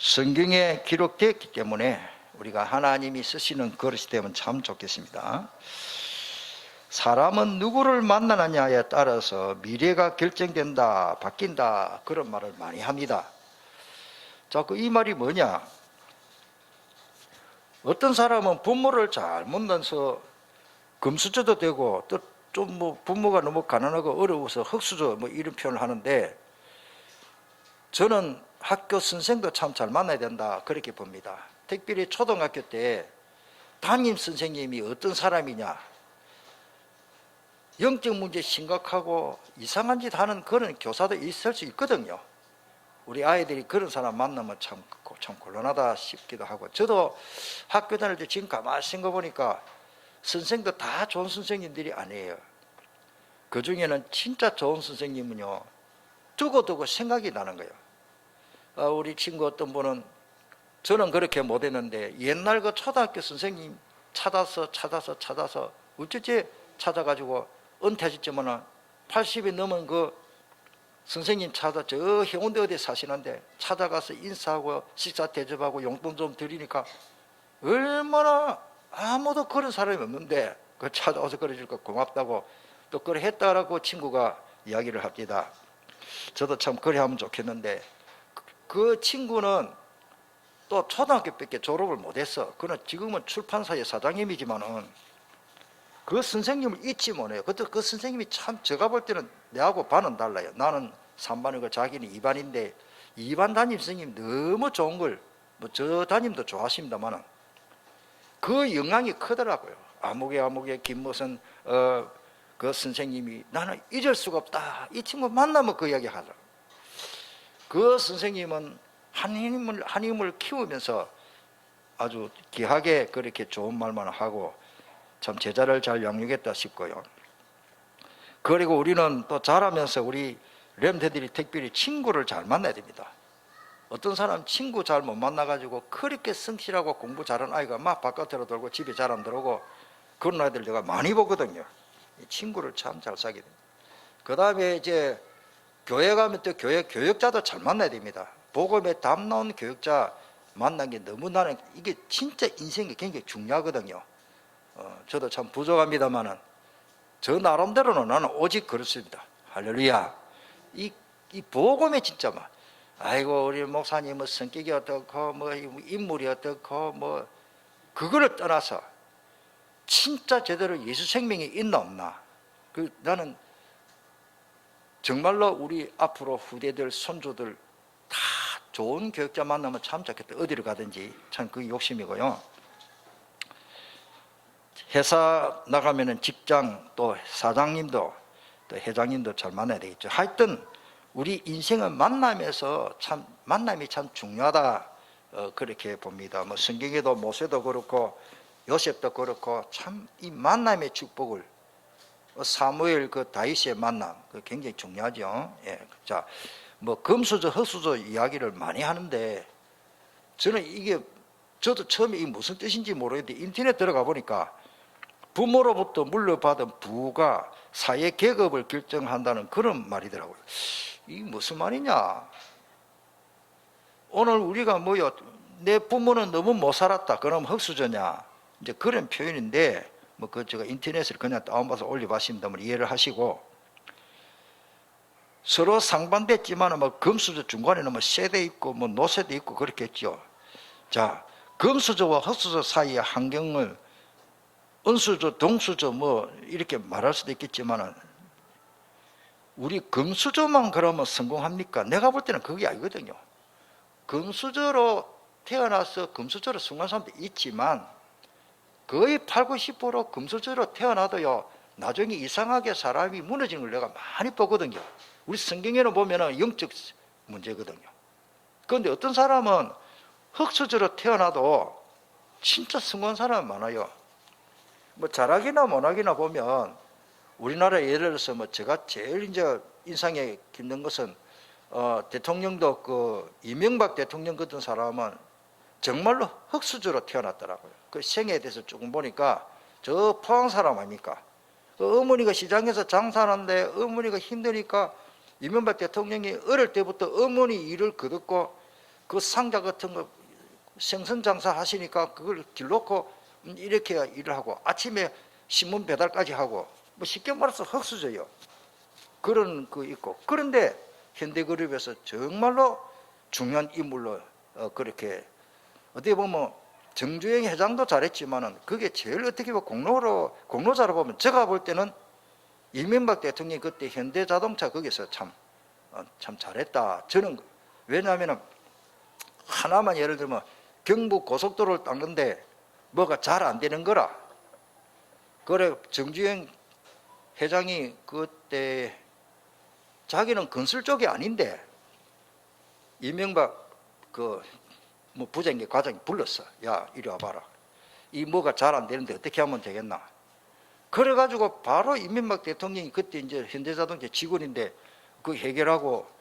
성경에 기록되었기 때문에 우리가 하나님이 쓰시는 그릇이 되면 참 좋겠습니다. 사람은 누구를 만나느냐에 따라서 미래가 결정된다, 바뀐다, 그런 말을 많이 합니다. 자, 이 말이 뭐냐? 어떤 사람은 부모를 잘 만나서 금수저도 되고, 또 좀 부모가 너무 가난하고 어려워서 흙수저 이런 표현을 하는데, 저는 학교 선생도 참 잘 만나야 된다, 그렇게 봅니다. 특별히 초등학교 때 담임 선생님이 어떤 사람이냐, 영적 문제 심각하고 이상한 짓 하는 그런 교사도 있을 수 있거든요. 우리 아이들이 그런 사람 만나면 참 곤란하다 싶기도 하고, 저도 학교 다닐 때 지금 가만히 생각해 보니까 선생도 다 좋은 선생님들이 아니에요. 그 중에는 진짜 좋은 선생님은요, 두고두고 생각이 나는 거예요. 우리 친구 어떤 분은, 저는 그렇게 못했는데 옛날 그 초등학교 선생님 찾아서 어쩌지 찾아가지고 은퇴하셨지만은 80이 넘은 그 선생님 찾아 저 해운대 어디 사시는데 찾아가서 인사하고 식사 대접하고 용돈 좀 드리니까 얼마나 아무도 그런 사람이 없는데 그 찾아와서 그래주니까 고맙다고 또 그래 했다라고 친구가 이야기를 합니다. 저도 참 그래 하면 좋겠는데, 그 친구는 또 초등학교밖에 졸업을 못했어. 그는 지금은 출판사의 사장님이지만은 그 선생님을 잊지 못해요. 그때 그 선생님이 참, 제가 볼 때는 내하고 반은 달라요. 나는 3반이고 자기는 2반인데 2반 담임 선생님이 너무 좋은 걸, 저 담임도 좋아하십니다만은 그 영향이 크더라고요. 아무개 김무선 그 선생님이 나는 잊을 수가 없다. 이 친구 만나면 그 이야기 하더라고요. 그 선생님은 한임을 키우면서 아주 귀하게 그렇게 좋은 말만 하고 참 제자를 잘 양육했다 싶고요. 그리고 우리는 또 자라면서 우리 렘새들이 특별히 친구를 잘 만나야 됩니다. 어떤 사람 친구 잘 못 만나가지고 그렇게 성실하고 공부 잘하는 아이가 막 바깥으로 돌고 집에 잘 안 들어오고 그런 아이들 제가 많이 보거든요. 친구를 참 잘 사게 됩니다. 그 다음에 이제 교회 가면 또 교역자도 잘 만나야 됩니다. 복음에 답 나온 교역자 만난 게 너무, 나는 이게 진짜 인생이 굉장히 중요하거든요. 저도 참 부족합니다만은 저 나름대로는 나는 오직 그렇습니다. 할렐루야. 이 복음에 진짜 막, 아이고 우리 목사님은 성격이 어떻고 인물이 어떻고 그거를 떠나서 진짜 제대로 예수 생명이 있나 없나, 나는 정말로 우리 앞으로 후대들 손주들 다 좋은 교육자 만나면 참 좋겠다. 어디를 가든지 참 그게 욕심이고요. 회사 나가면은 직장 또 사장님도 또 회장님도 잘 만나야 되겠죠. 하여튼 우리 인생은 만남에서 참, 만남이 참 중요하다, 그렇게 봅니다. 성경에도 모세도 그렇고 요셉도 그렇고 참 이 만남의 축복을, 사무엘 그 다윗의 만남 그 굉장히 중요하죠. 예. 자, 금수저 흙수저 이야기를 많이 하는데 저는 저도 처음에 이게 무슨 뜻인지 모르겠는데 인터넷 들어가 보니까 부모로부터 물려받은 부가 사회 계급을 결정한다는 그런 말이더라고요. 이게 무슨 말이냐? 오늘 우리가 내 부모는 너무 못 살았다, 그럼 흙수저냐? 이제 그런 표현인데, 제가 인터넷을 그냥 다운받아서 올려봤습니다. 이해를 하시고, 서로 상반됐지만 금수저 중간에는 세대 있고 노세대 있고 그렇겠죠. 자, 금수저와 흙수저 사이의 환경을 은수저, 동수저 이렇게 말할 수도 있겠지만 우리 금수저만 그러면 성공합니까? 내가 볼 때는 그게 아니거든요. 금수저로 태어나서 금수저로 성공한 사람도 있지만 거의 80, 90% 금수저로 태어나도요, 나중에 이상하게 사람이 무너지는 걸 내가 많이 보거든요. 우리 성경에는 보면은 영적 문제거든요. 그런데 어떤 사람은 흙수저로 태어나도 진짜 성공한 사람이 많아요. 잘하기나 못하기나 보면 우리나라 예를 들어서 제가 제일 이제 인상에 깊는 것은 대통령도 그 이명박 대통령 같은 사람은 정말로 흙수저로 태어났더라고요. 그 생애에 대해서 조금 보니까 저 포항 사람 아닙니까? 그 어머니가 시장에서 장사하는데 어머니가 힘드니까 이명박 대통령이 어릴 때부터 어머니 일을 거뒀고 그 상자 같은 거 생선 장사 하시니까 그걸 길놓고 이렇게 일을 하고 아침에 신문 배달까지 하고 뭐 쉽게 말해서 흙수저요. 그런 거 있고. 그런데 현대그룹에서 정말로 중요한 인물로 그렇게 어떻게 보면 정주행 회장도 잘했지만은 그게 제일 어떻게 보면 공로자로 보면 제가 볼 때는 이명박 대통령이 그때 현대자동차 거기서 참 잘했다. 저는 왜냐하면 하나만 예를 들면 경부 고속도로를 닦는데 뭐가 잘 안 되는 거라. 그래 정주행 회장이 그때 자기는 건설 쪽이 아닌데 이명박 뭐 부장님 과장이 불렀어. 야 이리 와봐라. 이 뭐가 잘 안 되는데 어떻게 하면 되겠나. 그래가지고 바로 이명박 대통령이 그때 이제 현대자동차 직원인데 그 해결하고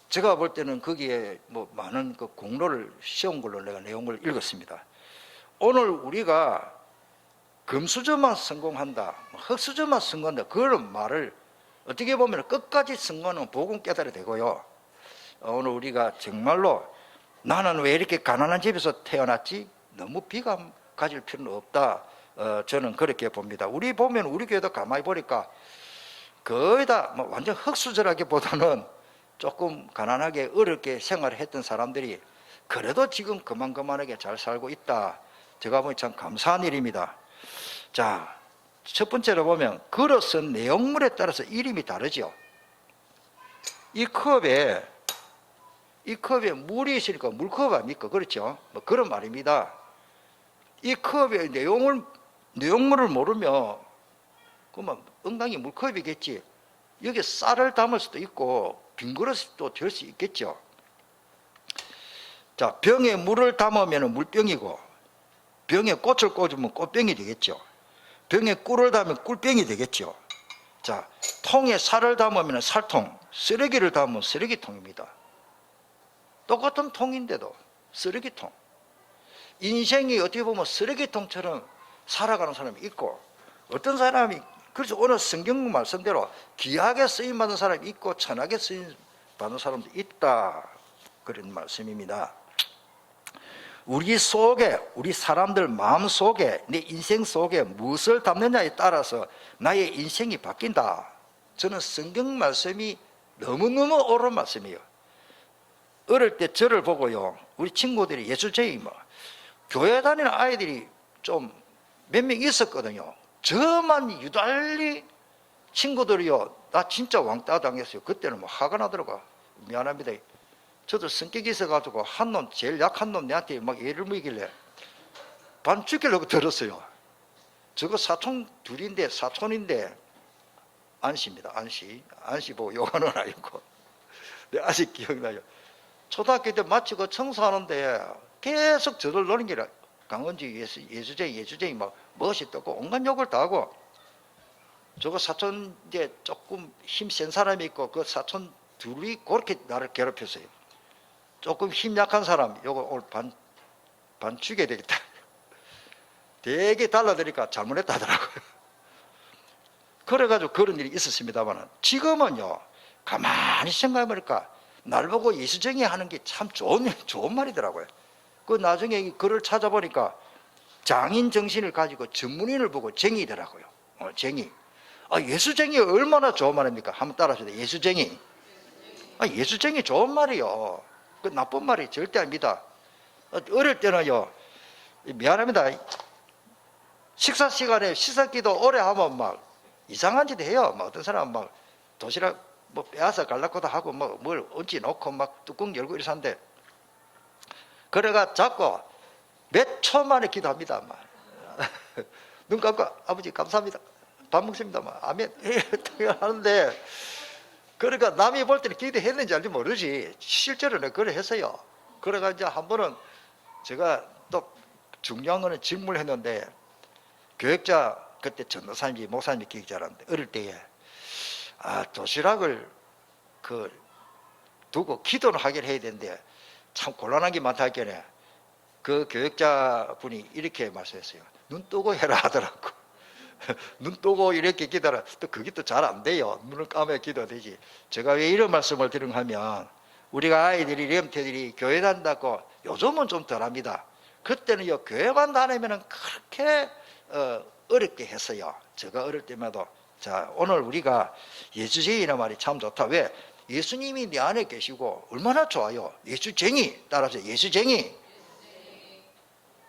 제가 볼 때는 거기에 뭐 많은 그 공로를 세운 걸로 내가 내용을 읽었습니다. 오늘 우리가 금수저만 성공한다, 흙수저만 성공한다 그런 말을 어떻게 보면 끝까지 성공하는 복음 깨달아야 되고요. 오늘 우리가 정말로 나는 왜 이렇게 가난한 집에서 태어났지? 너무 비감 가질 필요는 없다. 저는 그렇게 봅니다. 우리 보면 우리 교회도 가만히 보니까 거의 다 뭐 완전 흙수저라기보다는 조금 가난하게 어렵게 생활을 했던 사람들이 그래도 지금 그만그만하게 잘 살고 있다. 제가 보니 참 감사한 일입니다. 자, 첫 번째로 보면 글을 쓴 내용물에 따라서 이름이 다르죠. 이 컵에 물이 있으니까 물컵 아닙니까? 그렇죠? 뭐 그런 말입니다. 이 컵의 내용물을 모르면 그러면 엉덩이 물컵이겠지. 여기 쌀을 담을 수도 있고 빈 그릇도 될 수 있겠죠. 자, 병에 물을 담으면 물병이고 병에 꽃을 꽂으면 꽃병이 되겠죠. 병에 꿀을 담으면 꿀병이 되겠죠. 자, 통에 살을 담으면 살통, 쓰레기를 담으면 쓰레기통입니다. 똑같은 통인데도 쓰레기통. 인생이 어떻게 보면 쓰레기통처럼 살아가는 사람이 있고 어떤 사람이 그래서 오늘 성경 말씀대로 귀하게 쓰임받는 사람이 있고 천하게 쓰임받는 사람도 있다. 그런 말씀입니다. 우리 속에 우리 사람들 마음 속에 내 인생 속에 무엇을 담느냐에 따라서 나의 인생이 바뀐다. 저는 성경 말씀이 너무너무 옳은 말씀이에요. 어릴 때 저를 보고요 우리 친구들이 예수제이 뭐 교회 다니는 아이들이 좀 몇 명 있었거든요. 저만 유달리 친구들이요 나 진짜 왕따 당했어요. 그때는 뭐 화가 나더라고. 미안합니다. 저도 성격이 있어가지고 한 놈 제일 약한 놈 내한테 막 애를 먹이길래 반 죽이려고 들었어요. 저거 사촌 둘인데 사촌인데 안시입니다. 안시 보고 욕하는 아이고 내 아직 기억나요. 초등학교 때 마치고 청소하는데 계속 저를 노는 게라 강원지 예수쟁이 막 멋이 떠고 온갖 욕을 다 하고 저거 사촌 이제 조금 힘센 사람이 있고 그 사촌 둘이 그렇게 나를 괴롭혔어요. 조금 힘 약한 사람 요거 오늘 반 죽여야 되겠다. 되게 달라드니까 잘못했다 하더라고요. 그래가지고 그런 일이 있었습니다만 지금은요 가만히 생각해보니까 날 보고 예수쟁이 하는 게 참 좋은 말이더라고요. 그 나중에 이 글을 찾아보니까 장인 정신을 가지고 전문인을 보고 쟁이더라고요. 쟁이. 예수쟁이 얼마나 좋은 말입니까? 한번 따라하셔도 예수쟁이. 예수쟁이 좋은 말이요. 그 나쁜 말이 절대 아닙니다. 어릴 때는요 미안합니다. 식사 시간에 시사기도 오래 하면 막 이상한 짓 해요. 막 어떤 사람은 막 도시락 뭐 빼앗아 갈라고도 하고 뭐 뭘 얹지 놓고 막 뚜껑 열고 이러는데 그래가 자꾸 몇 초 만에 기도합니다. 막. 눈 감고 아버지 감사합니다. 밥 먹습니다. 막. 아멘. 하는데 그러니까 남이 볼 때는 기도했는지 알지 모르지 실제로는 그래 했어요. 그래가 이제 한 번은 제가 또 중요한 거는 직무를 했는데 교육자 그때 전도사님이 목사님이 기억이 잘하는데 어릴 때에 도시락을 두고 기도를 하긴 해야 되는데 참 곤란한 게 많다 했겠네. 그 교육자 분이 이렇게 말씀했어요. 눈 뜨고 해라 하더라고. 눈 뜨고 이렇게 기도하라. 또 그게 또 잘 안 돼요. 눈을 감아야 기도가 되지. 제가 왜 이런 말씀을 드리는가 하면 우리가 아이들이 렘태들이 교회 다닌다고 요즘은 좀 덜합니다. 그때는 교회만 다니면은 그렇게 어렵게 했어요. 제가 어릴 때마다. 자, 오늘 우리가 예수쟁이란 말이 참 좋다. 왜? 예수님이 내 안에 계시고 얼마나 좋아요. 예수쟁이, 따라서 예수쟁이.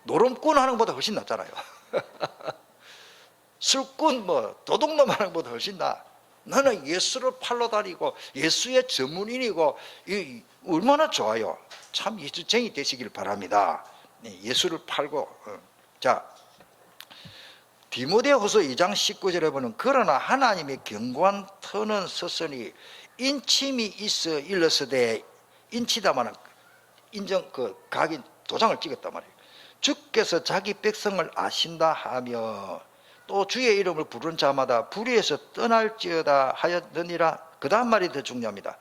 노름꾼 하는 것보다 훨씬 낫잖아요. 술꾼, 도둑놈 하는 것보다 훨씬 나. 나는 예수를 팔러 다니고 예수의 전문인이고 얼마나 좋아요. 참 예수쟁이 되시길 바랍니다. 예수를 팔고. 자, 디모데후서 2장 19절에 보면 그러나 하나님의 견고한 터는 섰으니 인침이 있어 일러서되 인치다마는 인정 각인 도장을 찍었단 말이에요. 주께서 자기 백성을 아신다 하며 또 주의 이름을 부른 자마다 불의에서 떠날지어다 하였느니라. 그 다음 말이 더 중요합니다.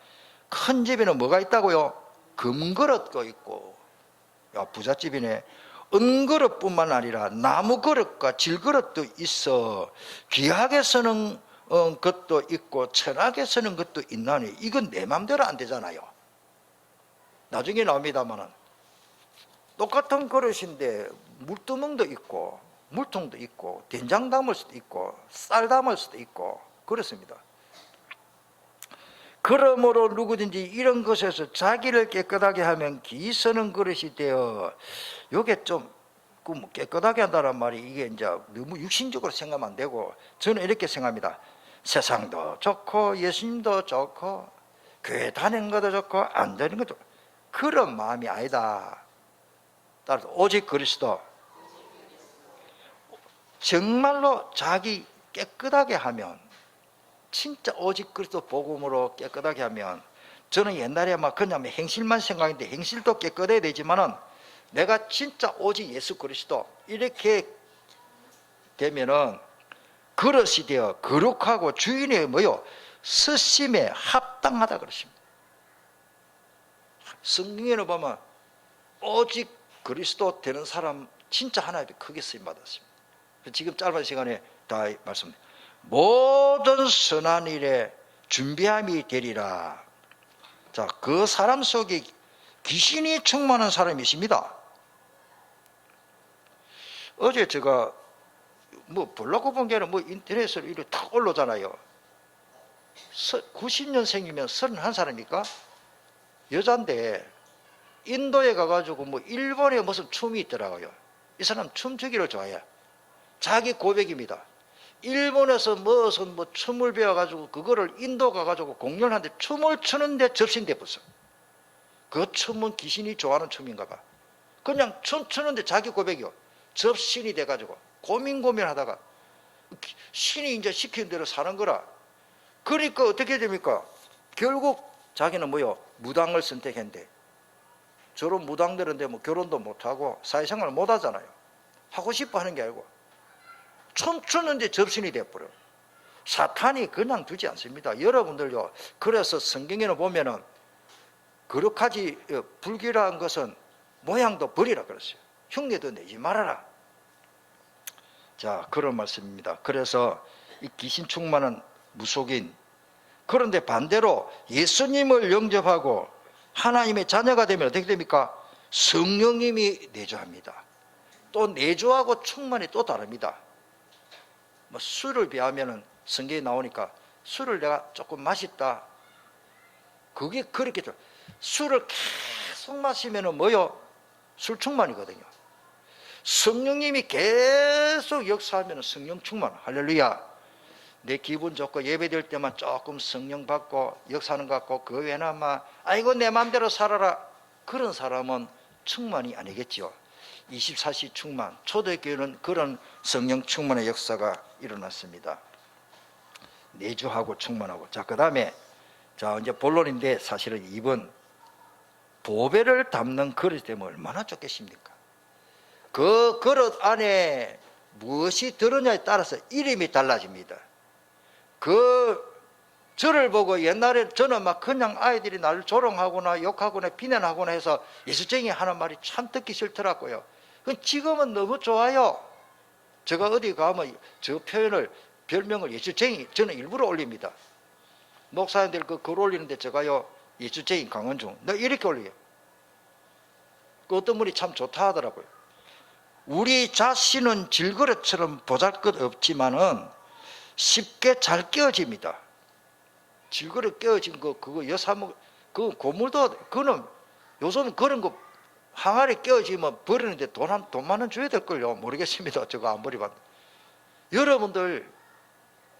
큰 집에는 뭐가 있다고요? 금그릇도 있고, 야 부잣집이네. 은그릇뿐만 아니라 나무그릇과 질그릇도 있어 귀하게 쓰는 것도 있고 천하게 쓰는 것도 있나니 이건 내 맘대로 안 되잖아요. 나중에 나옵니다만은 똑같은 그릇인데 물두멍도 있고 물통도 있고 된장 담을 수도 있고 쌀 담을 수도 있고 그렇습니다. 그러므로 누구든지 이런 것에서 자기를 깨끗하게 하면 기 쓰는 그릇이 되어, 요게 좀 깨끗하게 한다는 말이 이게 이제 너무 육신적으로 생각하면 안 되고, 저는 이렇게 생각합니다. 세상도 좋고 예수님도 좋고 교회 다니는 것도 좋고 안 다니는 것도 좋고, 그런 마음이 아니다. 따라서 오직 그리스도. 정말로 자기 깨끗하게 하면, 진짜 오직 그리스도 복음으로 깨끗하게 하면, 저는 옛날에 막 그냥 행실만 생각했는데 행실도 깨끗해야 되지만은 내가 진짜 오직 예수 그리스도 이렇게 되면은 그릇이 되어 거룩하고 주인의 뭐요? 쓰심에 합당하다 그러십니다. 성경에는 보면 오직 그리스도 되는 사람 진짜 하나님께 크게 쓰임 받았습니다. 지금 짧은 시간에 다 말씀드립니다. 모든 선한 일에 준비함이 되리라. 자, 그 사람 속에 귀신이 충만한 사람이십니다. 어제 제가 보려고 본 게는 인터넷으로 이렇게 탁 올라오잖아요. 90년생이면 31살입니까? 여잔데 인도에 가가지고 일본에 무슨 춤이 있더라고요. 이 사람 춤추기를 좋아해요. 자기 고백입니다. 일본에서 무슨 춤을 배워가지고 그거를 인도 가가지고 공연하는데 춤을 추는데 접신대 벌써. 그 춤은 귀신이 좋아하는 춤인가 봐. 그냥 춤추는데 자기 고백이요. 접신이 돼가지고 고민하다가 신이 이제 시키는 대로 사는 거라. 그러니까 어떻게 됩니까? 결국 자기는 무당을 선택했는데, 저런 무당들은 결혼도 못하고 사회생활을 못하잖아요. 하고 싶어 하는 게 아니고 춤추는데 접신이 돼버려. 사탄이 그냥 두지 않습니다. 여러분들요, 그래서 성경에는 보면은 거룩하지 불결한 것은 모양도 버리라 그랬어요. 흉내도 내지 말아라. 자, 그런 말씀입니다. 그래서 이 귀신 충만은 무속인. 그런데 반대로 예수님을 영접하고 하나님의 자녀가 되면 어떻게 됩니까? 성령님이 내주합니다. 또 내주하고 충만이 또 다릅니다. 술을 비하면은 성경에 나오니까 술을 내가 조금 마셨다. 그게 그렇게 좀 술을 계속 마시면은 술 충만이거든요. 성령님이 계속 역사하면 성령 충만. 할렐루야. 내 기분 좋고 예배될 때만 조금 성령 받고 역사하는 것 같고 그 외에는 아이고 내 마음대로 살아라. 그런 사람은 충만이 아니겠죠. 24시 충만. 초대교회는 그런 성령 충만의 역사가 일어났습니다. 내주하고 충만하고. 자, 그 다음에 이제 본론인데 사실은 2번 보배를 담는 그릇이 되면 얼마나 좋겠습니까? 그 그릇 안에 무엇이 들었냐에 따라서 이름이 달라집니다. 저를 보고 옛날에 저는 그냥 아이들이 나를 조롱하거나 욕하거나 비난하거나 해서 예수쟁이 하는 말이 참 듣기 싫더라고요. 지금은 너무 좋아요. 제가 어디 가면 저 별명을 예수쟁이 저는 일부러 올립니다. 목사님들 글 올리는데 제가요 예술적인 강원중. 너 이렇게 올리게. 그 어떤 분이 참 좋다 하더라고요. 우리 자신은 질그릇처럼 보잘것없지만은 쉽게 잘 깨어집니다. 질그릇 깨어진 거 그거 여사목 그 고물도 그거는 요즘 그런 거 항아리 깨어지면 버리는데 돈 10,000원 줘야 될 걸요. 모르겠습니다. 저거 안 버리면. 여러분들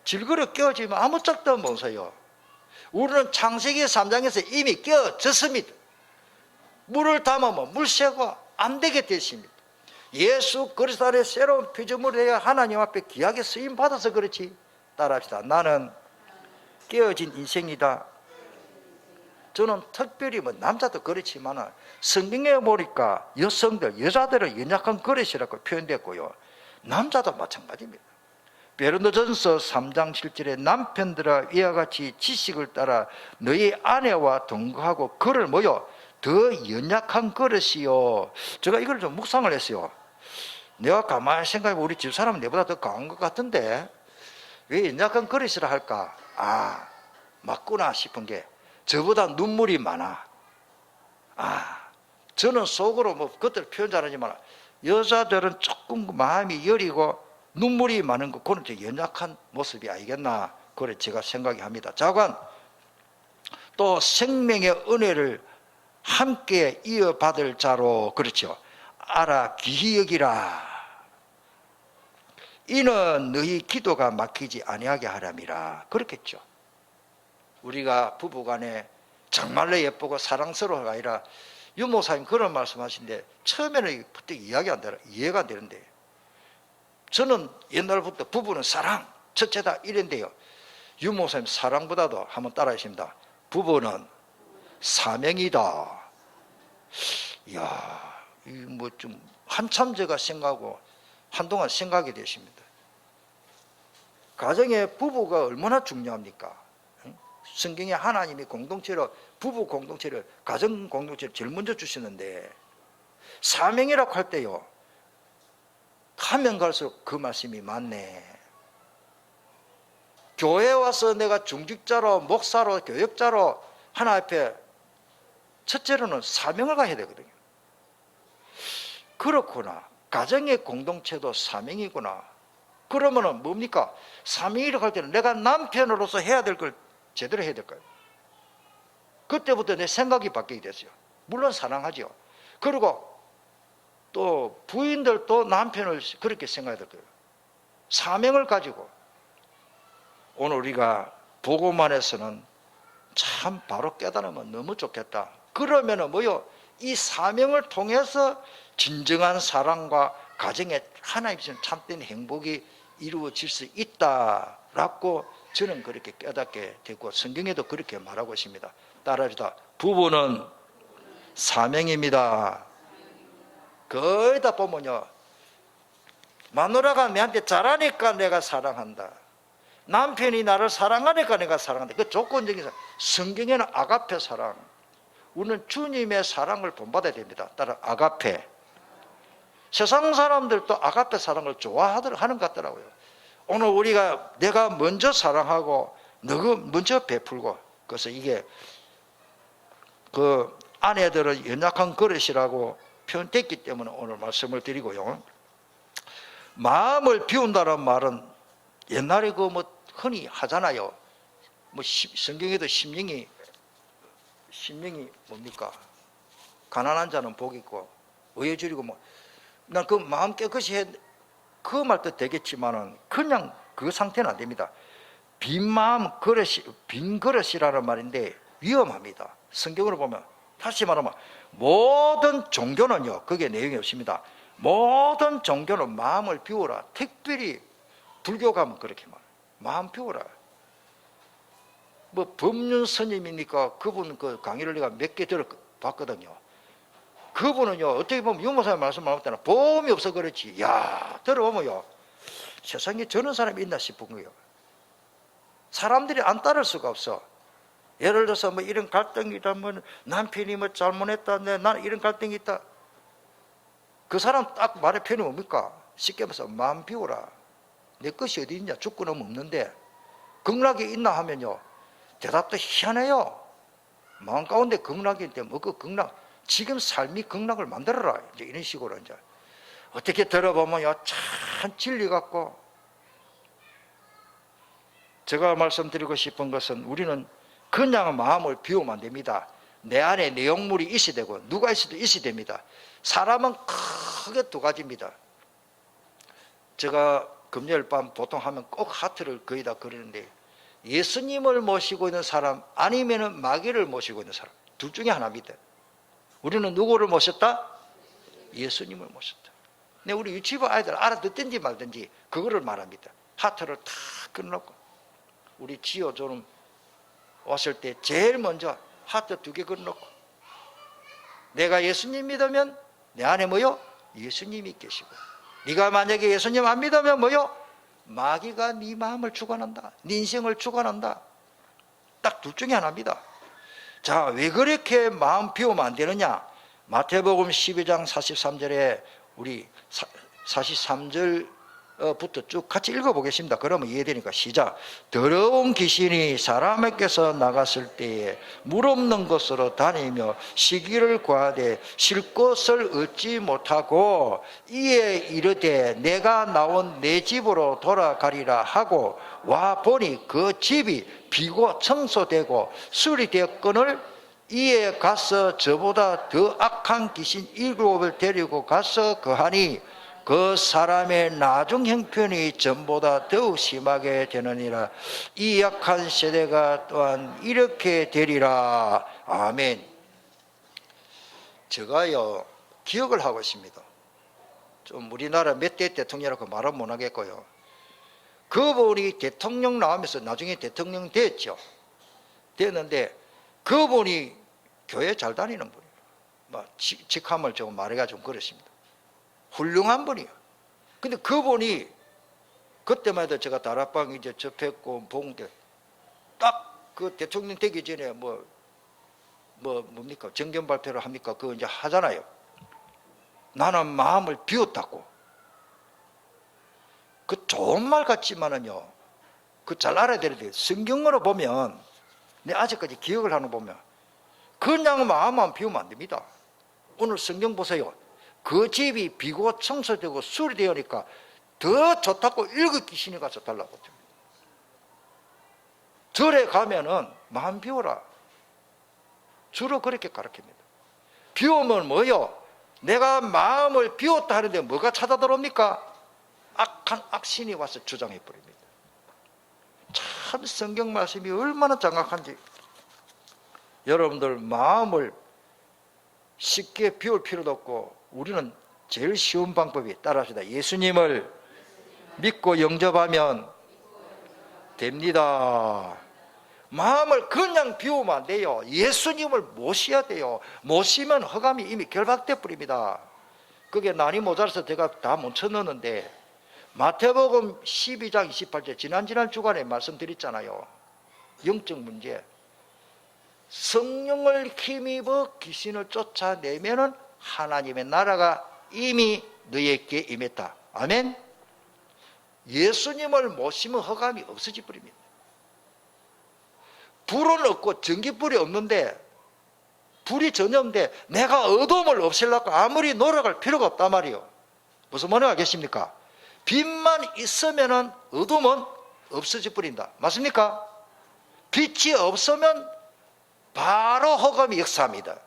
질그릇 깨어지면 아무 짝도 못 서요. 우리는 창세기 3장에서 이미 깨어졌습니다. 물을 담으면 물새가 안 되게 됐습니다. 예수 그리스도 안에 새로운 피조물이 되어 하나님 앞에 귀하게 쓰임 받아서 그렇지. 따라합시다. 나는 깨어진 인생이다. 저는 특별히 뭐 남자도 그렇지만 성경에 보니까 여성들, 여자들은 연약한 그릇이라고 표현됐고요. 남자도 마찬가지입니다. 베드로전서 3장 7절에 남편들아 이와 같이 지식을 따라 너희 아내와 동거하고 그를 뭐요? 더 연약한 그릇이요. 제가 이걸 좀 묵상을 했어요. 내가 가만히 생각해보면 우리 집사람은 내보다 더 강한 것 같은데 왜 연약한 그릇이라 할까? 아, 맞구나 싶은 게 저보다 눈물이 많아. 아, 저는 속으로 뭐 그것들 표현 잘하지만 여자들은 조금 마음이 여리고 눈물이 많은 거 그건 좀 연약한 모습이 아니겠나 그래 제가 생각이 합니다. 자관 또 생명의 은혜를 함께 이어받을 자로 그렇죠. 알아 귀히 여기라. 이는 너희 기도가 막히지 아니하게 하람이라. 그렇겠죠. 우리가 부부간에 정말로 예쁘고 사랑스러워가 아니라 유목사님 그런 말씀하신데 처음에는 이해가 안 되는데 저는 옛날부터 부부는 사랑 첫째다 이랬는데요. 유목사님 사랑보다도 한번 따라하십니다. 부부는 사명이다. 이야, 뭐 좀 한참 제가 생각하고 한동안 생각이 되십니다. 가정에 부부가 얼마나 중요합니까? 성경에 하나님이 공동체로 부부 공동체를 가정 공동체를 제일 먼저 주시는데 사명이라고 할 때요 가면 갈수록 그 말씀이 맞네. 교회에 와서 내가 중직자로 목사로 교역자로 하나 앞에 첫째로는 사명을 가야 되거든요. 그렇구나. 가정의 공동체도 사명이구나. 그러면은 뭡니까? 사명이라고 할 때는 내가 남편으로서 해야 될 걸 제대로 해야 될까요? 그때부터 내 생각이 바뀌게 됐어요. 물론 사랑하죠. 그리고 또 부인들도 남편을 그렇게 생각해야 될 거예요. 사명을 가지고 오늘 우리가 보고만 해서는 참 바로 깨달으면 너무 좋겠다. 그러면은 뭐요? 이 사명을 통해서 진정한 사랑과 가정에 하나님 주신 참된 행복이 이루어질 수 있다라고 저는 그렇게 깨닫게 되고 성경에도 그렇게 말하고 있습니다. 따라합시다. 부부는 사명입니다. 거기다 보면요. 마누라가 내한테 잘하니까 내가 사랑한다. 남편이 나를 사랑하니까 내가 사랑한다. 그 조건적인 사랑. 성경에는 아가페 사랑. 우리는 주님의 사랑을 본받아야 됩니다. 따라 아가페. 세상 사람들도 아가페 사랑을 좋아하는 것 같더라고요. 오늘 우리가 내가 먼저 사랑하고 너가 먼저 베풀고 그래서 이게 그 아내들은 연약한 그릇이라고 표현됐기 때문에 오늘 말씀을 드리고요. 마음을 비운다는 말은 옛날에 그 뭐 흔히 하잖아요. 뭐 성경에도 심령이 뭡니까? 가난한 자는 복이 있고 의에 줄이고 뭐 난 그 마음 깨끗이 해 그 말도 되겠지만은 그냥 그 상태는 안 됩니다. 빈 마음 그릇이 빈 그릇이라는 말인데 위험합니다. 성경으로 보면 다시 말하면 모든 종교는요 그게 내용이 없습니다. 모든 종교는 마음을 비우라. 특별히 불교 가면 그렇게 말해요. 마음 비우라. 뭐 법륜 스님이니까 그분 그 강의를 내가 몇 개 들어봤거든요. 그분은요 어떻게 보면 유모사님 말씀할 때는 보험이 없어 그렇지. 야 들어보면요 세상에 저런 사람이 있나 싶은 거예요. 사람들이 안 따를 수가 없어. 예를 들어서 뭐 이런 갈등이 있다면 남편이 뭐 잘못했다, 나는 이런 갈등이 있다. 그 사람 딱 말의 표현이 뭡니까? 쉽게 말해서 마음 비우라. 내 것이 어디 있냐? 주권은 없는데 극락이 있나 하면요 대답도 희한해요. 마음 가운데 극락인데 뭐 그 극락, 지금 삶이 극락을 만들어라, 이제 이런 식으로. 이제 어떻게 들어보면 참 진리 같고, 제가 말씀드리고 싶은 것은 우리는 그냥 마음을 비우면 안 됩니다. 내 안에 내용물이 있어야 되고 누가 있어도 있어야 됩니다. 사람은 크게 두 가지입니다. 제가 금요일 밤 보통 하면 꼭 하트를 거의 다 그리는데, 예수님을 모시고 있는 사람 아니면 마귀를 모시고 있는 사람, 둘 중에 하나입니다. 우리는 누구를 모셨다? 예수님을 모셨다. 근데 우리 유치부 아이들 알아듣든지 말든지 그거를 말합니다. 하트를 다 끊어놓고, 우리 지효조는 왔을 때 제일 먼저 하트 2개 끊어놓고, 내가 예수님 믿으면 내 안에 뭐요? 예수님이 계시고, 네가 만약에 예수님 안 믿으면 뭐요? 마귀가 네 마음을 주관한다, 네 인생을 주관한다. 딱 둘 중에 하나입니다. 자, 왜 그렇게 마음 비우면 안 되느냐? 마태복음 12장 43절에 우리 43절부터 쭉 같이 읽어보겠습니다. 그러면 이해되니까. 시작. 더러운 귀신이 사람에게서 나갔을 때에 물 없는 곳으로 다니며 시기를 구하되 쉴 곳을 얻지 못하고 이에 이르되 내가 나온 내 집으로 돌아가리라 하고 와 보니 그 집이 비고 청소되고 수리되었거늘 이에 가서 저보다 더 악한 귀신 7을 데리고 가서 거하니 그 사람의 나중 형편이 전보다 더욱 심하게 되느니라. 이 약한 세대가 또한 이렇게 되리라. 아멘. 제가요 기억을 하고 있습니다. 좀 우리나라 몇 대 대통령이라고 말은 못 하겠고요, 그분이 대통령 나오면서 나중에 대통령 됐죠. 됐는데 그분이 교회 잘 다니는 분이에요. 뭐 직함을 조금 말해가지고 그렇습니다. 훌륭한 분이에요. 근데 그분이 그때만 해도 제가 다락방 이제 접했고 본게 딱 그 대통령 되기 전에 뭡니까? 정견 발표를 합니까? 그거 이제 하잖아요. 나는 마음을 비웠다고. 그 좋은 말 같지만은요, 그 잘 알아야 되는데, 성경으로 보면, 내 아직까지 기억을 하는 거 보면, 그냥 마음만 비우면 안 됩니다. 오늘 성경 보세요. 그 집이 비고 청소되고 수리되니까 더 좋다고 7 귀신이 가서 달라고. 절에 가면은 마음 비워라. 주로 그렇게 가르칩니다. 비우면 뭐요? 내가 마음을 비웠다 하는데 뭐가 찾아 들어옵니까? 악한 악신이 와서 주장해 버립니다. 참 성경 말씀이 얼마나 정확한지. 여러분들 마음을 쉽게 비울 필요도 없고, 우리는 제일 쉬운 방법이 따라합시다. 예수님을 믿고 영접하면 됩니다. 마음을 그냥 비우면 안 돼요. 예수님을 모셔야 돼요. 모시면 허감이 이미 결박돼 버립니다. 그게 난이 모자라서 제가 다 못 쳐넣었는데, 마태복음 12장 28절 지난 주간에 말씀드렸잖아요. 영적 문제. 성령을 힘입어 귀신을 쫓아내면은 하나님의 나라가 이미 너희에게 임했다. 아멘. 예수님을 모시면 허감이 없어져 버립니다. 불은 없고 전기불이 없는데, 불이 전혀 없는데 내가 어둠을 없애려고 아무리 노력할 필요가 없단 말이에요. 무슨 말인지 알겠습니까? 빛만 있으면은 어둠은 없어져 버린다. 맞습니까? 빛이 없으면 바로 허감이 역사합니다.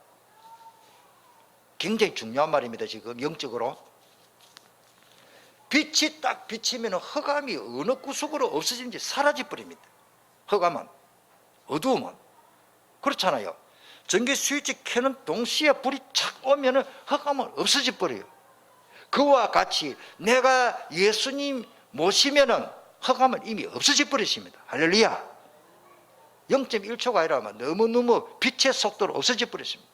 굉장히 중요한 말입니다. 지금 영적으로 빛이 딱 비치면 허감이 어느 구석으로 없어지는지 사라져 버립니다. 허감은, 어두움은. 그렇잖아요. 전기 스위치 켜는 동시에 불이 착 오면 허감은 없어져 버려요. 그와 같이 내가 예수님 모시면 허감은 이미 없어져 버리십니다. 할렐루야. 0.1초가 아니라면 너무너무 빛의 속도로 없어져 버렸습니다.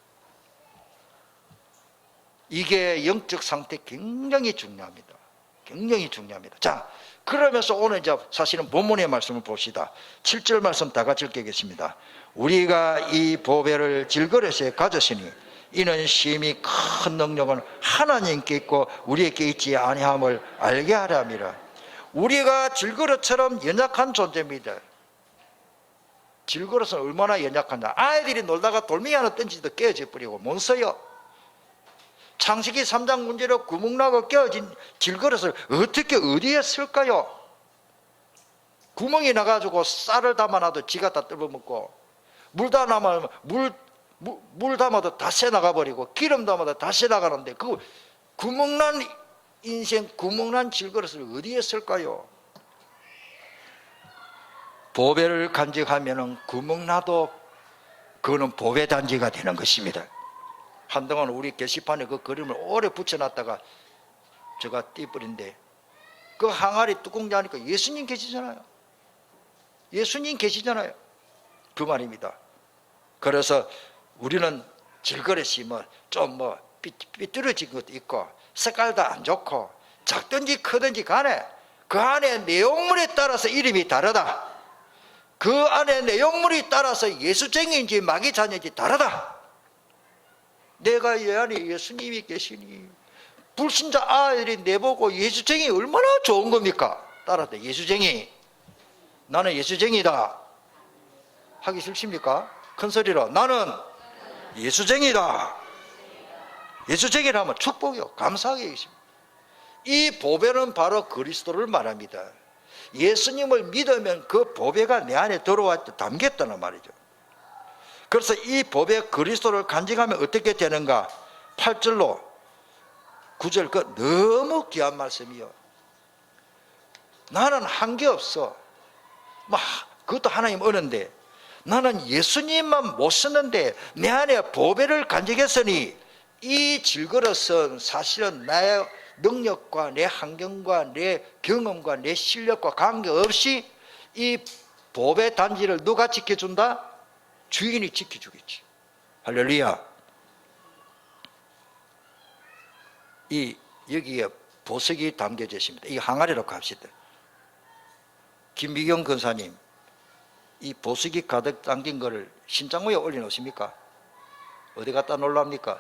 이게 영적 상태 굉장히 중요합니다. 굉장히 중요합니다. 자, 그러면서 오늘 이제 사실은 본문의 말씀을 봅시다. 7절 말씀 다 같이 읽겠습니다. 우리가 이 보배를 질그릇에 가졌으니 이는 심히 큰 능력은 하나님께 있고 우리에게 있지 아니함을 알게 하려 함이라. 우리가 질그릇처럼 연약한 존재입니다. 질그릇은 얼마나 연약하냐. 아이들이 놀다가 돌멩이 하나 던지도 깨어져 버리고 못 써요. 창세기 3장 문제로 구멍나고 깨어진 질그릇을 어떻게 어디에 쓸까요? 구멍이 나가지고 쌀을 담아놔도 지가 다 뜯어먹고, 물 담아도 다 새나가버리고, 기름 담아도 다 새나가는데 그 구멍난 인생, 구멍난 질그릇을 어디에 쓸까요? 보배를 간직하면 구멍나도 그거는 보배단지가 되는 것입니다. 한동안 우리 게시판에 그 그림을 오래 붙여놨다가 제가 띄버린데, 그 항아리 뚜껑 자니까 예수님 계시잖아요. 예수님 계시잖아요. 그 말입니다. 그래서 우리는 질그릇이 좀 삐뚤어진 것도 있고 색깔도 안 좋고 작든지 크든지 간에 그 안에 내용물에 따라서 이름이 다르다. 그 안에 내용물이 따라서 예수쟁이인지 마귀자녀인지 다르다. 내가 이 안에 예수님이 계시니 불신자 아이들이 내보고 예수쟁이 얼마나 좋은 겁니까? 따라서 예수쟁이, 나는 예수쟁이다 하기 싫습니까? 큰 소리로 나는 예수쟁이다. 예수쟁이라면 축복이요, 감사하게 있습니다. 이 보배는 바로 그리스도를 말합니다. 예수님을 믿으면 그 보배가 내 안에 들어왔다, 담겼다는 말이죠. 그래서 이 보배 그리스도를 간직하면 어떻게 되는가? 8절로 9절 그 너무 귀한 말씀이요. 나는 한 게 없어. 그것도 하나님 은혜인데 나는 예수님만 못 쓰는데 내 안에 보배를 간직했으니 이 질그릇은 사실은 나의 능력과 내 환경과 내 경험과 내 실력과 관계없이 이 보배 단지를 누가 지켜준다? 주인이 지켜주겠지. 할렐루야. 여기에 보석이 담겨져 있습니다. 이 항아리로 갑시다. 김미경 권사님, 이 보석이 가득 담긴 거를 신장 위에 올려놓습니까? 어디 갖다 놓으랍니까?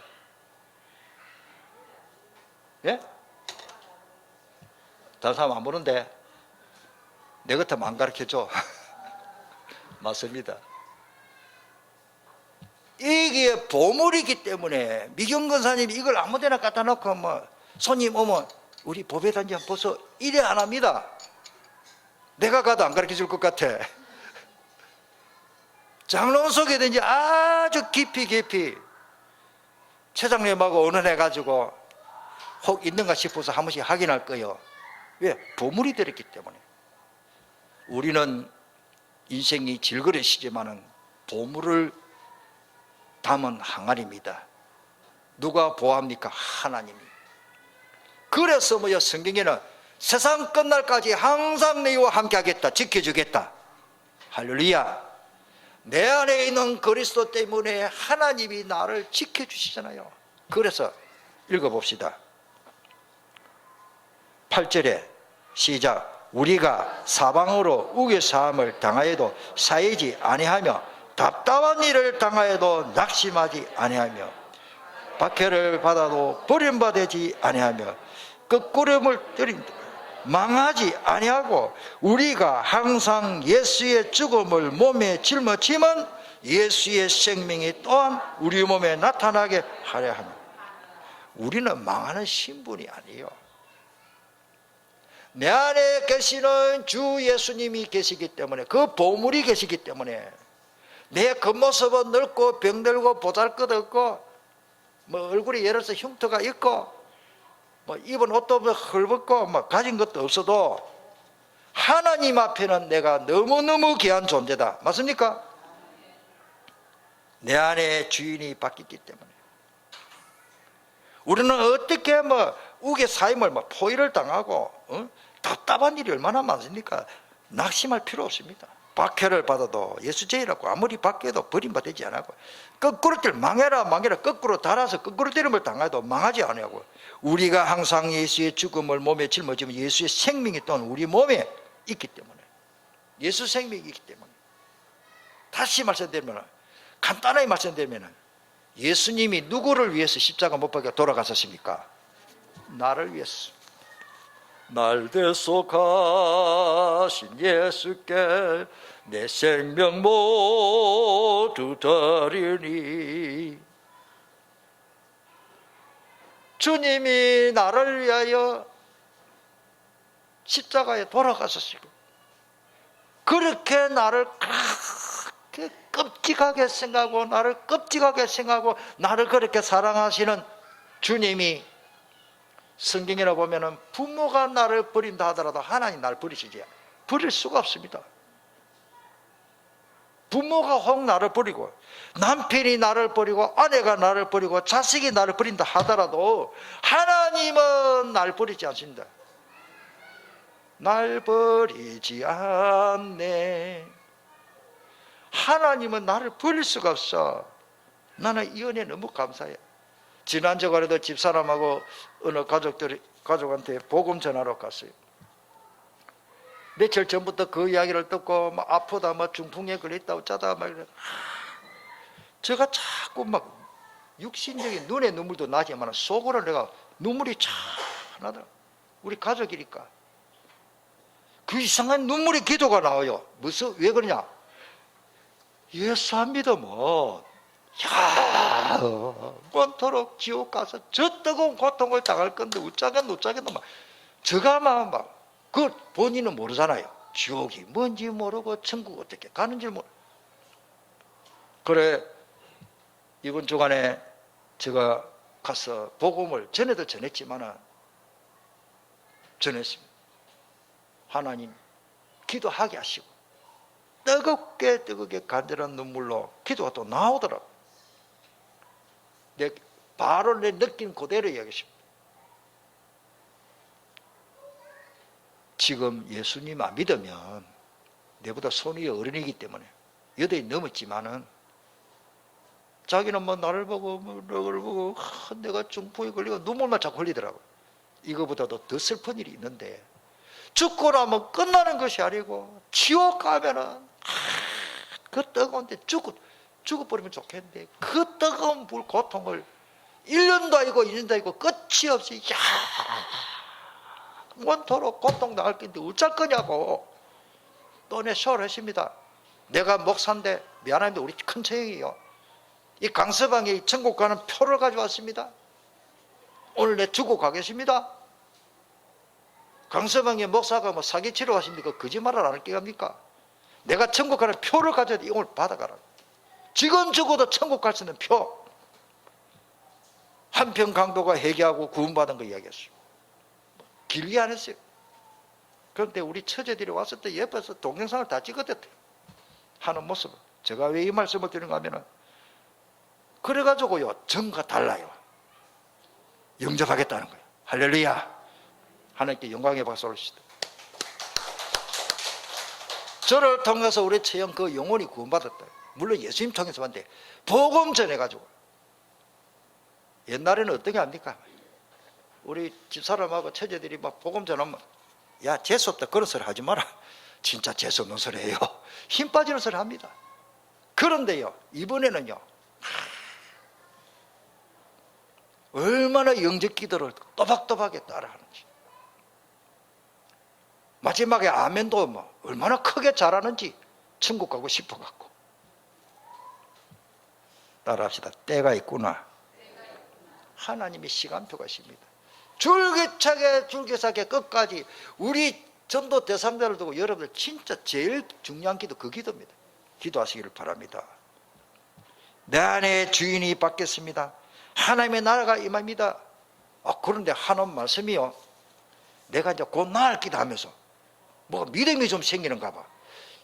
예? 다른 사람 안 보는데 내 같으면 안 가르쳐줘. 맞습니다. 이게 보물이기 때문에 미경 권사님이 이걸 아무 데나 갖다 놓고 손님 오면 우리 보배단지 한번 보소 이래 안 합니다. 내가 가도 안 가르쳐 줄 것 같아. 장롱 속에든지 아주 깊이 최장님하고 의논해가지고 혹 있는가 싶어서 한 번씩 확인할 거예요. 왜? 보물이 들었기 때문에. 우리는 인생이 질그릇이지만은 보물을 담은 항아리입니다. 누가 보호합니까? 하나님이. 그래서 성경에는 세상 끝날까지 항상 너희와 함께 하겠다, 지켜주겠다. 할렐루야. 내 안에 있는 그리스도 때문에 하나님이 나를 지켜주시잖아요. 그래서 읽어봅시다. 8절에 시작. 우리가 사방으로 우겨사함을 당하여도 사이지 아니하며 답답한 일을 당하여도 낙심하지 아니하며 박해를 받아도 버림받지 아니하며 끄꾸름을 들인 망하지 아니하고 우리가 항상 예수의 죽음을 몸에 짊어지면 예수의 생명이 또한 우리 몸에 나타나게 하려 하며. 우리는 망하는 신분이 아니에요. 내 안에 계시는 주 예수님이 계시기 때문에, 그 보물이 계시기 때문에 내 겉모습은 늙고 병들고 보잘것없고 얼굴에 예를 들어서 흉터가 있고 입은 옷도 헐벗고 가진 것도 없어도 하나님 앞에는 내가 너무너무 귀한 존재다. 맞습니까? 내 안에 주인이 바뀌기 때문에. 우리는 어떻게 우게 사임을 포위를 당하고 답답한 일이 얼마나 많습니까? 낙심할 필요 없습니다. 박해를 받아도 예수제이라고 아무리 박해도 버림받지 않고 거꾸로 망해라 거꾸로 달아서 거꾸로 때림을 당해도 망하지 않냐고. 우리가 항상 예수의 죽음을 몸에 짊어지면 예수의 생명이 또한 우리 몸에 있기 때문에, 예수 생명이 있기 때문에. 다시 말씀드리면, 간단하게 말씀드리면, 예수님이 누구를 위해서 십자가 못 박혀 돌아가셨습니까? 나를 위해서. 날 대속하신 예수께 내 생명 모두 드리니. 주님이 나를 위하여 십자가에 돌아가셨고, 그렇게 나를 그렇게 끔찍하게 생각하고, 나를 끔찍하게 생각하고, 나를 그렇게 사랑하시는 주님이, 성경이라 보면은 부모가 나를 버린다 하더라도 하나님 나를 버리시지 버릴 수가 없습니다. 부모가 혹 나를 버리고, 남편이 나를 버리고, 아내가 나를 버리고, 자식이 나를 버린다 하더라도 하나님은 날 버리지 않습니다. 날 버리지 않네. 하나님은 나를 버릴 수가 없어. 나는 이 은혜 너무 감사해. 지난 주간에도 집사람하고 어느 가족한테 복음 전하러 갔어요. 며칠 전부터 그 이야기를 듣고 막 아프다, 뭐 중풍에 걸렸다 어쩌다 막 이래. 제가 자꾸 막 육신적인 눈에 눈물도 나지만 속으로 내가 눈물이 참 나더라. 우리 가족이니까 그 이상한 눈물이 기도가 나와요. 무슨 왜 그러냐? 예수 안 믿으면 야, 원토록 지옥 가서 저 뜨거운 고통을 당할 건데 우짜겐 막 저가 막 그 본인은 모르잖아요. 지옥이 뭔지 모르고 천국 어떻게 가는지 모르고. 그래 이번 주간에 제가 가서 복음을 전에도 전했지만은 전했습니다. 하나님 기도하게 하시고 뜨겁게 간절한 눈물로 기도가 또 나오더라고. 바로 내 느낀 그대로 이야기했습니다. 지금 예수님 안 믿으면 내보다 손이 어른이기 때문에 8이 넘었지만은 자기는 뭐 나를 보고 너를 보고 내가 중풍에 걸리고 눈물만 자꾸 흘리더라고. 이거보다도 더 슬픈 일이 있는데 죽고 나면 끝나는 것이 아니고 지옥 가면은 그 뜨거운데 죽어버리면 좋겠는데 그 뜨거운 불 고통을 1년도 아니고 2년도 아니고 끝이 없이 원토록 고통 당할 건데 어쩔 거냐고 또 내 쇼를 했습니다. 내가 목사인데 미안한데 우리 큰 처형이요. 이 강서방에 천국 가는 표를 가져왔습니다. 오늘 내 주고 가겠습니다. 강서방에 목사가 뭐 사기치러 가십니까? 거짓말을 안 할 게 합니까? 내가 천국 가는 표를 가져야 돼. 오늘 받아가라. 지금 죽어도 천국 갈 수 있는 표. 한평 강도가 회개하고 구원받은 거 이야기했어요. 길게 안 했어요. 그런데 우리 처제들이 왔을 때 옆에서 동영상을 다 찍어댔대요. 하는 모습을. 제가 왜 이 말씀을 드리는가 하면은 그래가지고요 전과 달라요. 영접하겠다는 거예요. 할렐루야. 하나님께 영광의 박수 올리시다. 저를 통해서 우리 처형 그 영혼이 구원받았다. 물론 예수님 통해서 왔는데 복음 전해가지고. 옛날에는 어떻게 합니까? 우리 집사람하고 처제들이 막 복음 전하면 야 재수없다 그런 소리 하지 마라. 진짜 재수없는 소리 해요. 힘 빠지는 소리 합니다. 그런데요 이번에는요 얼마나 영접 기도를 또박또박에 따라하는지, 마지막에 아멘도 뭐 얼마나 크게 잘하는지 천국 가고 싶어갖고. 따라합시다. 때가 있구나. 하나님의 시간표가 있습니다. 줄기차게 끝까지 우리 전도 대상자를 두고 여러분들 진짜 제일 중요한 기도 그 기도입니다. 기도하시기를 바랍니다. 내 안에 주인이 바뀌었습니다. 하나님의 나라가 임합니다. 그런데 하는 말씀이요. 내가 이제 곧 나을 기도하면서 뭐 믿음이 좀 생기는가 봐.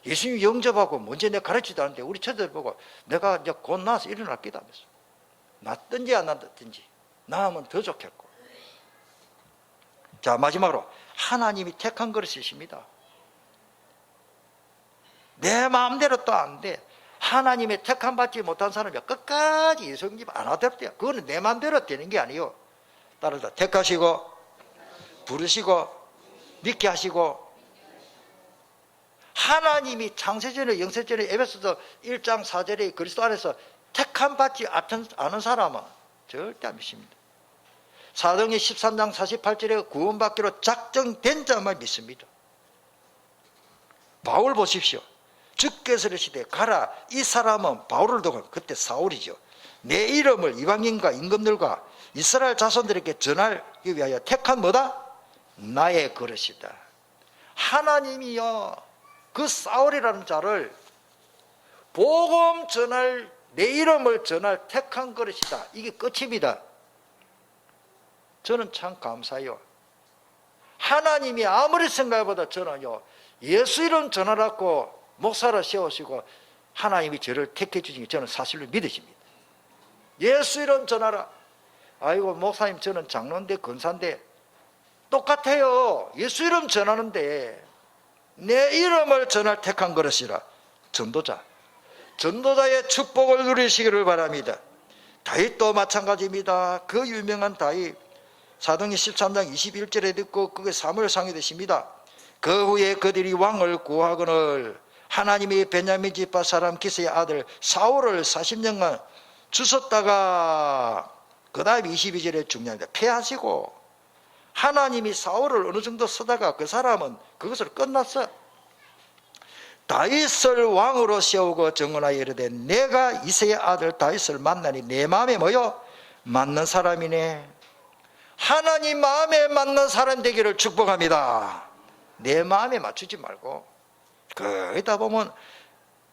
예수님 영접하고 먼저 내가 가르치지도 않는데 우리 처제들 보고 내가 이제 곧 나서 일어날 기도하면서 낫든지 안 낫든지 나으면 더 좋겠고. 자 마지막으로 하나님이 택한 그릇이십니다. 내 마음대로 또 안 돼. 하나님의 택함 받지 못한 사람이 끝까지 예수 영접 안 하더라고요. 그거는 내 마음대로 되는 게 아니에요. 따라서 택하시고 부르시고 믿게 하시고. 하나님이 창세전에 영세전에 에베소서 1장 4절에 그리스도 안에서 택함 받지 않은 사람은 절대 안 믿습니다. 사도행전 13장 48절에 구원받기로 작정된 자만 믿습니다. 바울 보십시오. 주께서 이르시되 가라. 이 사람은 바울을 두고, 그때 사울이죠, 내 이름을 이방인과 임금들과 이스라엘 자손들에게 전하기 위하여 택한 뭐다? 나의 그릇이다. 하나님이요, 그 사울이라는 자를 복음 전할, 내 이름을 전할 택한 그릇이다. 이게 끝입니다. 저는 참 감사해요. 하나님이 아무리 생각보다 저는요, 예수 이름 전하라고 목사를 세우시고 하나님이 저를 택해 주신 게 저는 사실로 믿으십니다. 예수 이름 전하라. 아이고 목사님, 저는 장로인데 권사인데 똑같아요. 예수 이름 전하는데 내 이름을 전할 택한 그릇이라. 전도자의 축복을 누리시기를 바랍니다. 다윗도 마찬가지입니다. 그 유명한 다윗, 사도행전 13장 21절에 듣고 그게 사무엘상이 되십니다. 그 후에 그들이 왕을 구하거늘 하나님이 베냐민 지파 사람 기스의 아들 사울을 40년간 주셨다가, 그 다음 22절에 중요합니다. 패하시고 하나님이 사울을 어느 정도 쓰다가 그 사람은 그것을 끝났어. 다윗을 왕으로 세우고 정언하여 이르되 내가 이새의 아들 다윗을 만나니 내 마음에 뭐요? 맞는 사람이네. 하나님 마음에 맞는 사람 되기를 축복합니다. 내 마음에 맞추지 말고 거기다 보면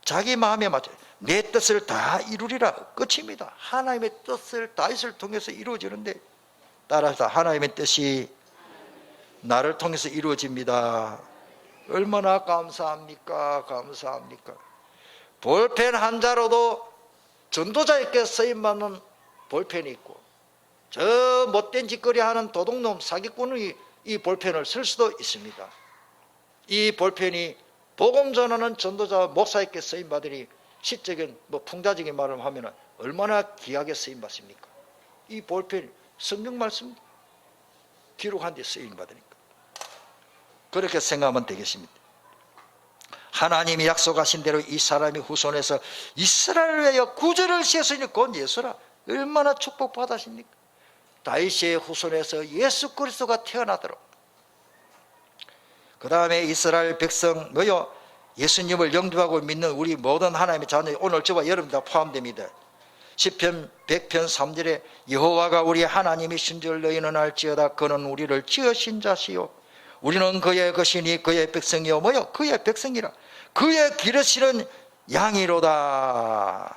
자기 마음에 맞춰 내 뜻을 다 이루리라. 끝입니다. 하나님의 뜻을 다윗을 통해서 이루어지는데, 따라서 하나님의 뜻이 나를 통해서 이루어집니다. 얼마나 감사합니까? 감사합니까? 볼펜 한 자로도 전도자에게 쓰임받는 볼펜이 있고, 저 못된 짓거리 하는 도둑놈 사기꾼이 이 볼펜을 쓸 수도 있습니다. 이 볼펜이 복음 전하는 전도자 목사에게 쓰임받으니 시적인 풍자적인 말을 하면 얼마나 귀하게 쓰임받습니까? 이 볼펜 성경 말씀 기록한 데 쓰임받으니까. 그렇게 생각하면 되겠습니다. 하나님이 약속하신 대로 이 사람이 후손에서 이스라엘을 위하여 구절을 씌었으니 곧 예수라. 얼마나 축복받으십니까? 다윗의 후손에서 예수 그리스도가 태어나도록. 그 다음에 이스라엘 백성 뭐요? 예수님을 영접하고 믿는 우리 모든 하나님의 자녀, 오늘 저와 여러분 다 포함됩니다. 시편 100편 3절에 여호와가 우리 하나님이신 줄 너희는 알지어다. 그는 우리를 지으신 자시요 우리는 그의 것이니 그의 백성이요 뭐요? 그의 백성이라. 그의 기르시는 양이로다.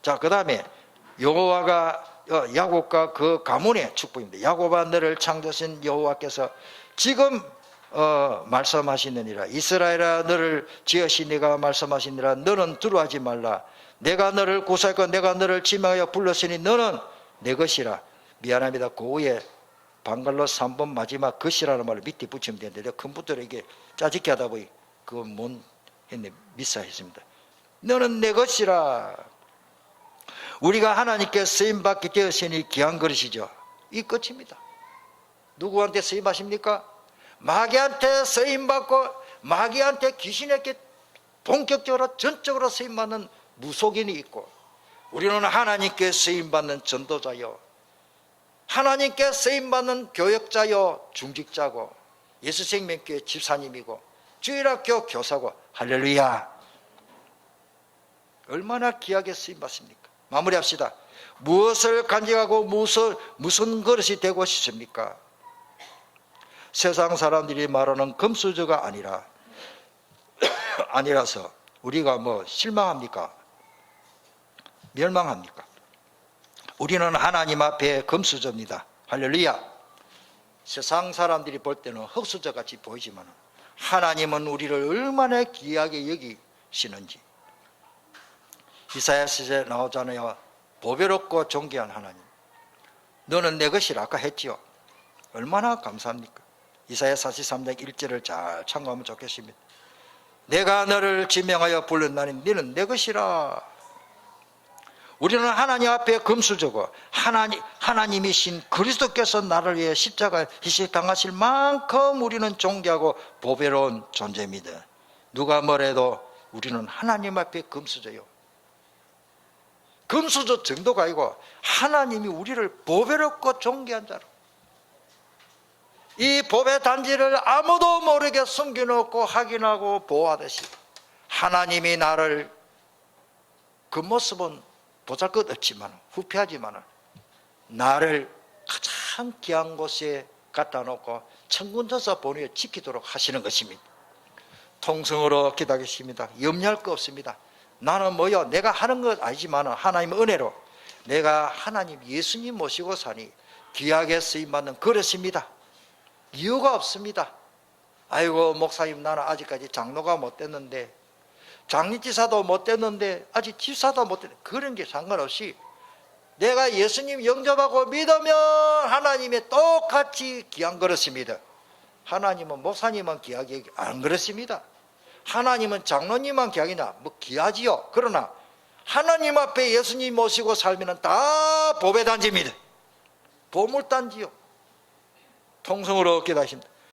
자, 그 다음에 여호와가 야곱과 그 가문의 축복입니다. 야곱아 너를 창조하신 여호와께서 지금 말씀하시느니라. 이스라엘아 너를 지으신 내가 말씀하시니라. 너는 두려워하지 말라. 내가 너를 구속하고 내가 너를 지명하여 불렀으니 너는 내 것이라. 미안합니다. 그 후에 방갈로 3번 마지막 것이라는 말을 밑에 붙이면 되는데 내가 컴퓨터로 이게 짜집게 하다 보니 그거 못 했네. 미사했습니다. 너는 내 것이라. 우리가 하나님께 쓰임받게 되었으니 귀한 그릇이죠. 이 끝입니다. 누구한테 쓰임하십니까? 마귀한테 쓰임받고 마귀한테 귀신에게 본격적으로 전적으로 쓰임받는 무속인이 있고, 우리는 하나님께 쓰임받는 전도자요 하나님께 쓰임받는 교역자요 중직자고, 예수생명교회 집사님이고 주일학교 교사고. 할렐루야. 얼마나 귀하게 쓰임받습니까? 마무리합시다. 무엇을 간직하고 무슨 그릇이 되고 싶습니까? 세상 사람들이 말하는 금수저가 아니라서 우리가 실망합니까? 멸망합니까? 우리는 하나님 앞에 금수저입니다. 할렐루야. 세상 사람들이 볼 때는 흙수저 같이 보이지만 하나님은 우리를 얼마나 귀하게 여기시는지. 이사야서에 나오잖아요. 보배롭고 존귀한 하나님, 너는 내 것이라 아까 했지요. 얼마나 감사합니까? 이사야 43장 1절을 잘 참고하면 좋겠습니다. 내가 너를 지명하여 불렀나니 너는 내 것이라. 우리는 하나님 앞에 금수저고 하나님이신 그리스도께서 나를 위해 십자가 희생당하실 만큼 우리는 존귀하고 보배로운 존재입니다. 누가 뭐래도 우리는 하나님 앞에 금수저요. 금수저 정도가 아니고 하나님이 우리를 보배롭고 존귀한 자로, 이 보배 단지를 아무도 모르게 숨겨놓고 확인하고 보호하듯이 하나님이 나를 그 모습은 보잘것없지만 후피하지만 나를 가장 귀한 곳에 갖다 놓고 천군천사 보내어 지키도록 하시는 것입니다. 통성으로 기도하겠습니다. 염려할 거 없습니다. 나는 뭐요? 내가 하는 것 아니지만 하나님의 은혜로 내가 하나님 예수님 모시고 사니 귀하게 쓰임받는 그릇입니다. 이유가 없습니다. 아이고 목사님 나는 아직까지 장로가 못 됐는데 장리지사도 못 됐는데 아직 지사도 못 됐는데 그런 게 상관없이 내가 예수님 영접하고 믿으면 하나님의 똑같이 귀한 그릇입니다. 하나님은 목사님은 귀하게 안 그렇습니다. 하나님은 장로님만 귀하기나 뭐 귀하지요. 그러나 하나님 앞에 예수님 모시고 살면 다 보배단지입니다. 보물단지요. 통성으로 기도하십니다.